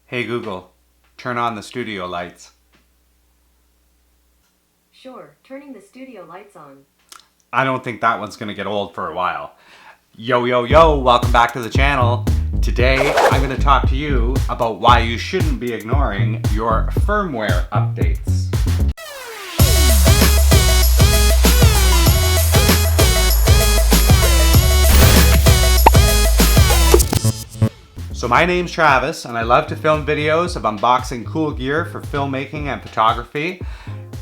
Hey Google, turn on the studio lights. Sure, turning the studio lights on. I don't think that one's gonna get old for a while. Yo, yo, yo, welcome back to the channel. Today, I'm gonna talk to you about why you shouldn't be ignoring your firmware updates. So my name's Travis, and I love to film videos of unboxing cool gear for filmmaking and photography.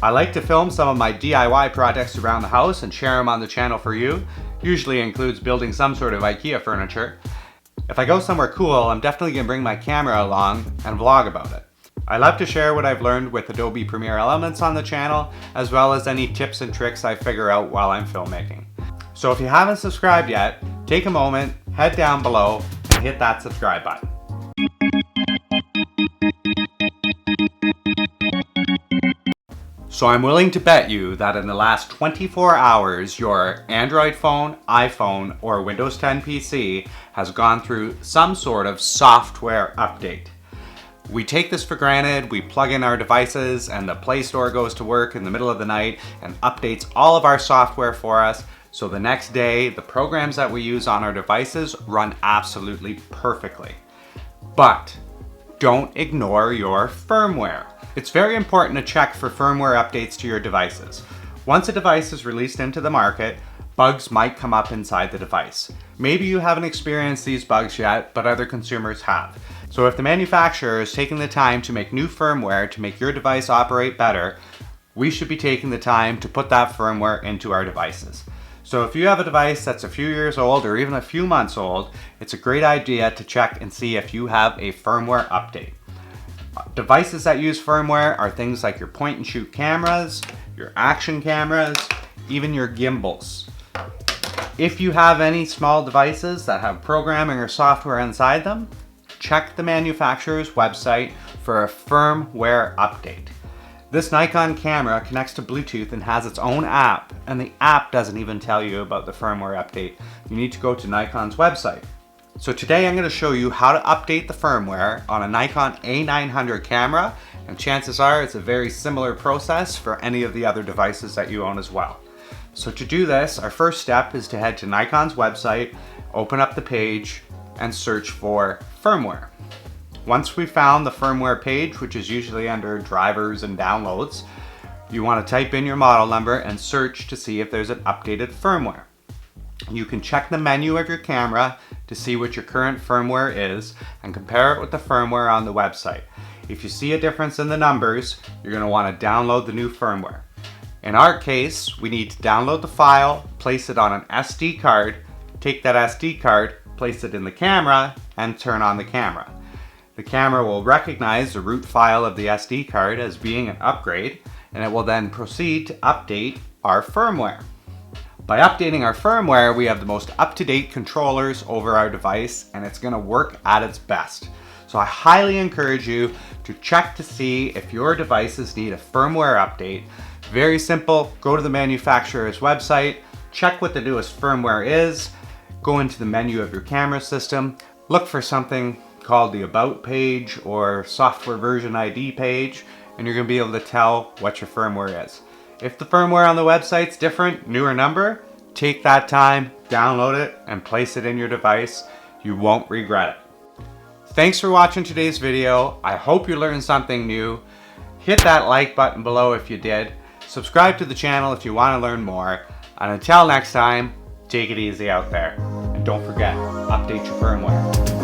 I like to film some of my DIY projects around the house and share them on the channel for you. Usually includes building some sort of IKEA furniture. If I go somewhere cool, I'm definitely gonna bring my camera along and vlog about it. I love to share what I've learned with Adobe Premiere Elements on the channel, as well as any tips and tricks I figure out while I'm filmmaking. So if you haven't subscribed yet, take a moment, head down below, and hit that subscribe button. So I'm willing to bet you that in the last 24 hours, your Android phone, iPhone, or Windows 10 PC has gone through some sort of software update. We take this for granted, we plug in our devices, and the Play Store goes to work in the middle of the night and updates all of our software for us. So the next day, the programs that we use on our devices run absolutely perfectly. But don't ignore your firmware. It's very important to check for firmware updates to your devices. Once a device is released into the market, bugs might come up inside the device. Maybe you haven't experienced these bugs yet, but other consumers have. So if the manufacturer is taking the time to make new firmware to make your device operate better, we should be taking the time to put that firmware into our devices. So if you have a device that's a few years old or even a few months old, it's a great idea to check and see if you have a firmware update. Devices that use firmware are things like your point and shoot cameras, your action cameras, even your gimbals. If you have any small devices that have programming or software inside them, check the manufacturer's website for a firmware update. This Nikon camera connects to Bluetooth and has its own app, and the app doesn't even tell you about the firmware update. You need to go to Nikon's website. So today I'm going to show you how to update the firmware on a Nikon A900 camera, and chances are it's a very similar process for any of the other devices that you own as well. So to do this, our first step is to head to Nikon's website, open up the page, and search for firmware. Once we've found the firmware page, which is usually under drivers and downloads, you want to type in your model number and search to see if there's an updated firmware. You can check the menu of your camera to see what your current firmware is and compare it with the firmware on the website. If you see a difference in the numbers, you're going to want to download the new firmware. In our case, we need to download the file, place it on an SD card, take that SD card, place it in the camera, and turn on the camera. The camera will recognize the root file of the SD card as being an upgrade, and it will then proceed to update our firmware. By updating our firmware, we have the most up-to-date controllers over our device, and it's going to work at its best. So I highly encourage you to check to see if your devices need a firmware update. Very simple, go to the manufacturer's website, check what the newest firmware is, go into the menu of your camera system, look for something called the About page or Software Version ID page, and you're going to be able to tell what your firmware is. If the firmware on the website's different, newer number, take that time, download it, and place it in your device. You won't regret it. Thanks for watching today's video. I hope you learned something new. Hit that like button below if you did. Subscribe to the channel if you want to learn more. And until next time, take it easy out there. And don't forget, update your firmware.